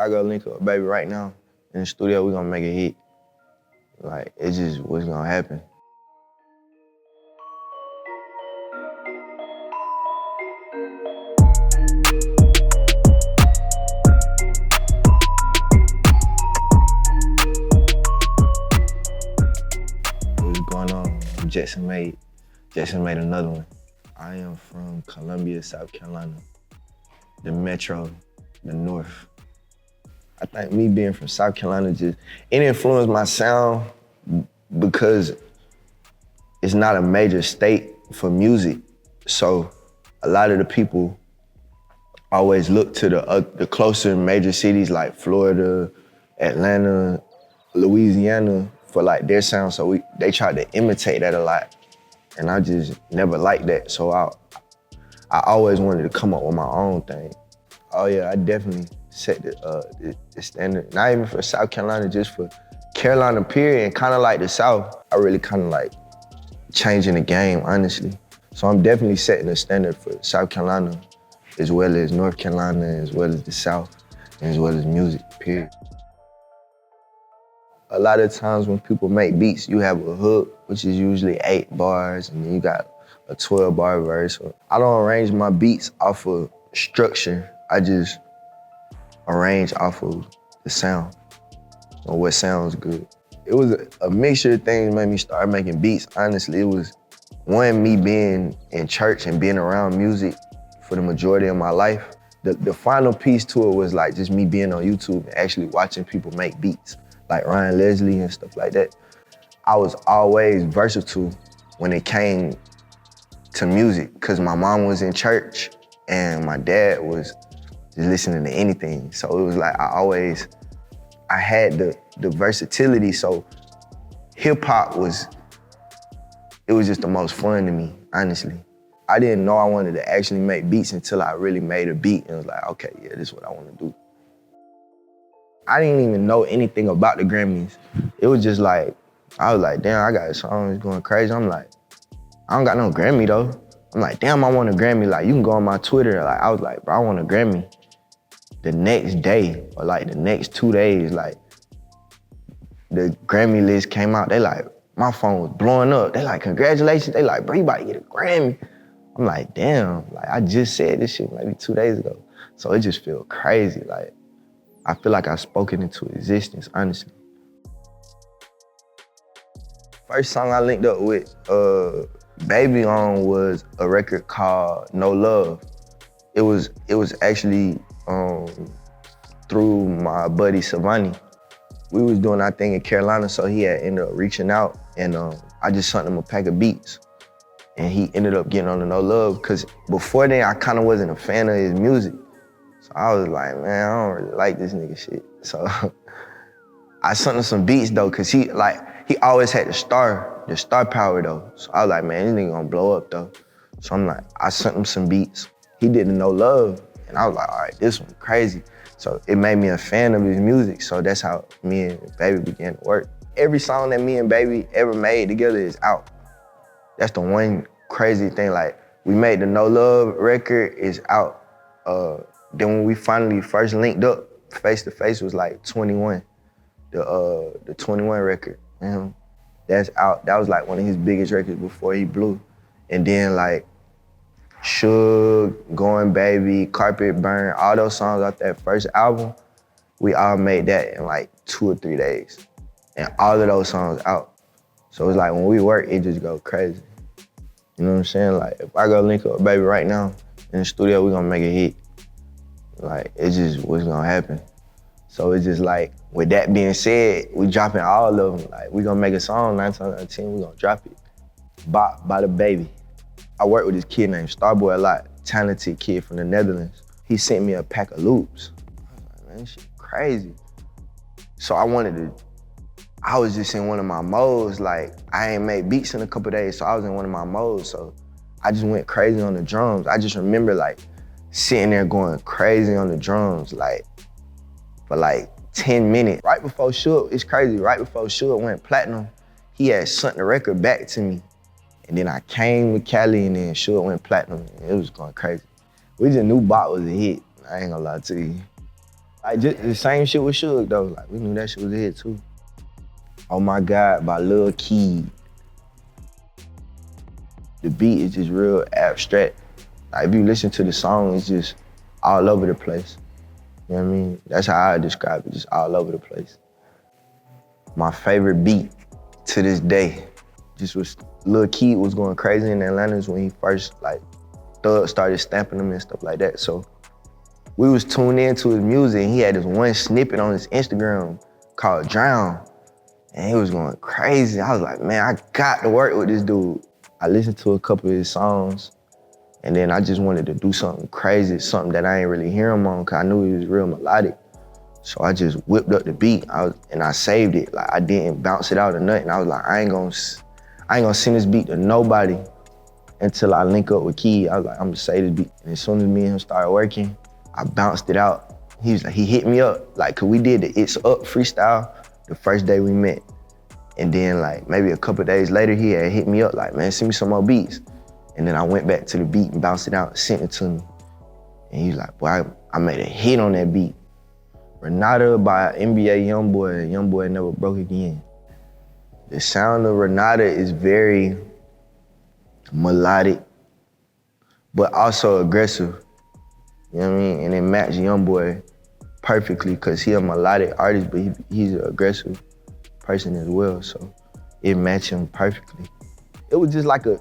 I go link up Baby right now in the studio, we gonna make a hit. Like, it's just what's gonna happen. What's going on? I'm Jetsonmade. Jetsonmade another one. I am from Columbia, South Carolina. The metro, the north. I think me being from South Carolina it influenced my sound because it's not a major state for music. So a lot of the people always look to the closer major cities like Florida, Atlanta, Louisiana for like their sound. So they try to imitate that a lot. And I just never liked that. So I always wanted to come up with my own thing. Oh yeah, I definitely set the standard. Not even for South Carolina, just for Carolina period, and kind of like the South. I really kind of like changing the game, honestly. So I'm definitely setting the standard for South Carolina, as well as North Carolina, as well as the South, and as well as music, period. A lot of times when people make beats, you have a hook, which is usually 8 bars, and then you got a 12-bar verse. I don't arrange my beats off of structure. I just arrange off of the sound, or what sounds good. It was a mixture of things that made me start making beats, honestly. It was, one, me being in church and being around music for the majority of my life. The final piece to it was like just me being on YouTube and actually watching people make beats, like Ryan Leslie and stuff like that. I was always versatile when it came to music, because my mom was in church and my dad was just listening to anything. So it was like I had the versatility, so hip hop was just the most fun to me, honestly. I didn't know I wanted to actually make beats until I really made a beat and was like, okay, yeah, this is what I want to do. I didn't even know anything about the Grammys. It was just like, I was like, damn, I got songs going crazy. I'm like, I don't got no Grammy though. I'm like, damn, I want a Grammy. Like, you can go on my Twitter. Like, I was like, bro, I want a Grammy. The next day, or like the next 2 days, like, the Grammy list came out. They like, my phone was blowing up. They like, congratulations. They like, bro, you about to get a Grammy. I'm like, damn, like, I just said this shit maybe 2 days ago. So it just feels crazy. Like, I feel like I spoke it into existence, honestly. First song I linked up with Baby on was a record called No Love. It was actually through my buddy Savani. We was doing our thing in Carolina, so he had ended up reaching out, and I just sent him a pack of beats. And he ended up getting on the No Love, because before then I kind of wasn't a fan of his music. So I was like, man, I don't really like this nigga shit. So I sent him some beats though, because he always had the star power though. So I was like, man, this nigga gonna blow up though. So I'm like, I sent him some beats. He did the No Love, and I was like, all right, this one crazy. So it made me a fan of his music, so that's how me and Baby began to work. Every song that me and Baby ever made together is out. That's the one crazy thing, like, we made the No Love record, is out. Then when we finally first linked up face to face was like 21, the 21 record. That's out. That was like one of his biggest records before he blew. And then like Suge, Going Baby, Carpet Burn, all those songs off that first album, we all made that in like 2 or 3 days. And all of those songs out. So it's like when we work, it just go crazy. You know what I'm saying? Like, if I go link up Baby right now in the studio, we gonna make a hit. Like, it's just what's gonna happen. So it's just like, with that being said, we dropping all of them. Like, we gonna make a song, 9 times out of 10, we gonna drop it. By DaBaby. I work with this kid named Starboy a lot, talented kid from the Netherlands. He sent me a pack of loops. I was like, man, this shit crazy. So I was just in one of my modes, like, I ain't made beats in a couple days, so I was in one of my modes, so I just went crazy on the drums. I just remember like sitting there going crazy on the drums, like, for like 10 minutes. Right before Suge, it's crazy, right before Suge went platinum, he had sent the record back to me. And then I came with Cali, and then Suge went platinum, and it was going crazy. We just knew Bot was a hit, I ain't gonna lie to you. Like just the same shit with Suge though. Like we knew that shit was a hit too. Oh My God by Lil Key. The beat is just real abstract. Like if you listen to the song, it's just all over the place. You know what I mean? That's how I describe it, just all over the place. My favorite beat to this day, just was Lil Key was going crazy in Atlanta when he first like Thug started stamping them and stuff like that. So we was tuned into his music and he had this one snippet on his Instagram called Drown. And he was going crazy. I was like, man, I got to work with this dude. I listened to a couple of his songs and then I just wanted to do something crazy, something that I ain't really hear him on because I knew he was real melodic. So I just whipped up the beat and I saved it. Like I didn't bounce it out or nothing. I was like, I ain't gonna send this beat to nobody until I link up with Key. I was like, I'm gonna save this beat. And as soon as me and him started working, I bounced it out. He was like, he hit me up. Like, cause we did the It's Up freestyle the first day we met. And then like maybe a couple of days later, he had hit me up like, man, send me some more beats. And then I went back to the beat and bounced it out and sent it to me. And he was like, boy, I made a hit on that beat. Renata by NBA YoungBoy, YoungBoy Never Broke Again. The sound of Renata is very melodic, but also aggressive. You know what I mean? And it matched YoungBoy perfectly because he's a melodic artist, but he's an aggressive person as well, so it matched him perfectly. It was just like a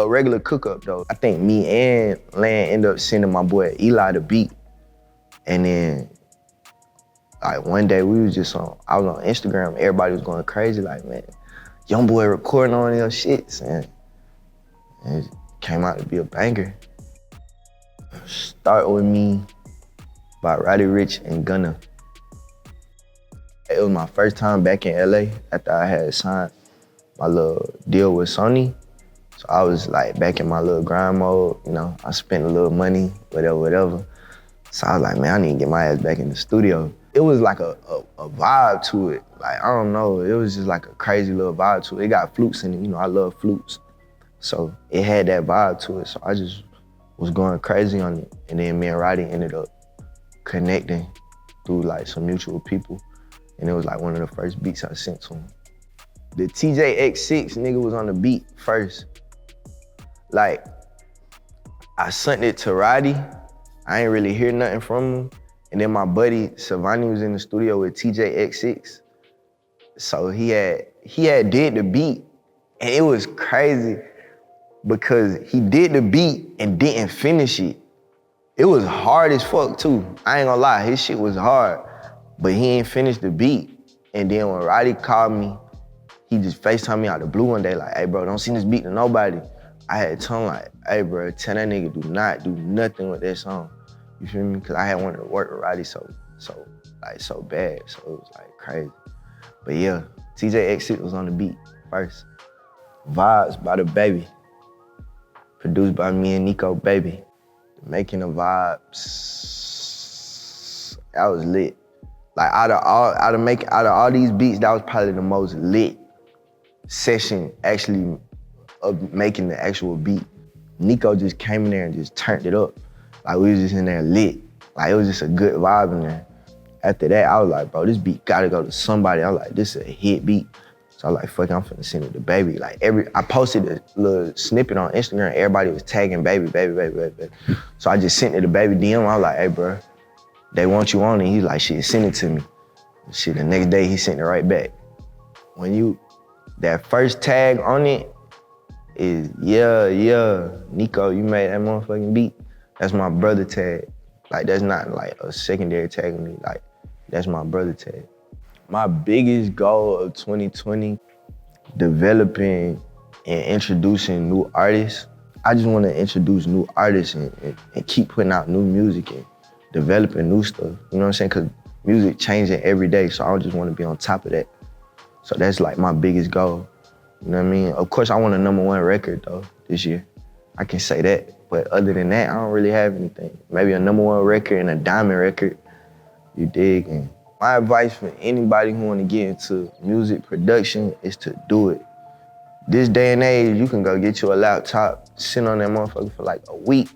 regular cook-up though. I think me and Lan ended up sending my boy Eli the beat, and then like one day I was on Instagram, everybody was going crazy like, man, YoungBoy recording on your shits, and it came out to be a banger. Start With Me by Roddy Ricch and Gunna. It was my first time back in LA after I had signed my little deal with Sony. So I was like back in my little grind mode, you know, I spent a little money, whatever. So I was like, man, I need to get my ass back in the studio. It was like a vibe to it. Like, I don't know, it was just like a crazy little vibe to it. It got flutes in it, you know, I love flutes. So it had that vibe to it, so I just was going crazy on it. And then me and Roddy ended up connecting through like some mutual people. And it was like one of the first beats I sent to him. The TJX6 nigga was on the beat first. Like, I sent it to Roddy. I ain't really hear nothing from him. And then my buddy, Savani, was in the studio with TJX6. So he had did the beat. And it was crazy because he did the beat and didn't finish it. It was hard as fuck too. I ain't gonna lie, his shit was hard, but he ain't finished the beat. And then when Roddy called me, he just FaceTimed me out the blue one day like, hey bro, don't send this beat to nobody. I had told him like, hey bro, tell that nigga do not do nothing with that song. You feel me? Cause I had wanted to work with Roddy so bad, so it was like crazy. But yeah, TJX6 was on the beat first. Vibez by DaBaby. Produced by me and Nico Baby. The making of Vibez, that was lit. Like out of all these beats, that was probably the most lit session actually of making the actual beat. Nico just came in there and just turned it up. Like we was just in there lit. Like it was just a good vibe in there. After that, I was like, bro, this beat gotta go to somebody. I was like, this is a hit beat. So I was like, fuck it, I'm finna send it to Baby. Like I posted a little snippet on Instagram, everybody was tagging Baby. So I just sent it to Baby DM, I was like, hey bro, they want you on it. He's like, shit, send it to me. Shit, the next day he sent it right back. That first tag on it is, yeah, Nico, you made that motherfucking beat. That's my brother tag. Like that's not like a secondary tag on me, like that's my brother tag. My biggest goal of 2020, developing and introducing new artists. I just want to introduce new artists and keep putting out new music and developing new stuff. You know what I'm saying? Because music changing every day, so I just want to be on top of that. So that's like my biggest goal. You know what I mean? Of course, I want a #1 record though this year. I can say that. But other than that, I don't really have anything. Maybe a #1 record and a diamond record. You dig? And my advice for anybody who want to get into music production is to do it. This day and age, you can go get you a laptop, sit on that motherfucker for like a week,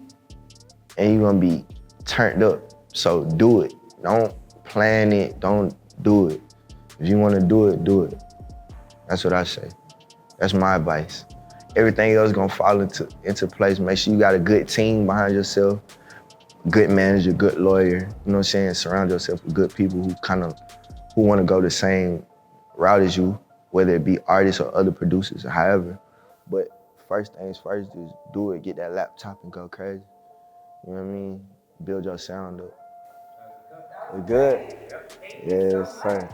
and you're gonna be turned up. So do it. Don't plan it, don't do it. If you wanna do it, do it. That's what I say. That's my advice. Everything else gonna fall into place. Make sure you got a good team behind yourself, good manager, good lawyer, you know what I'm saying? Surround yourself with good people who wanna go the same route as you, whether it be artists or other producers or however. But first things first, just do it, get that laptop and go crazy. You know what I mean? Build your sound up. We good? Yes, sir.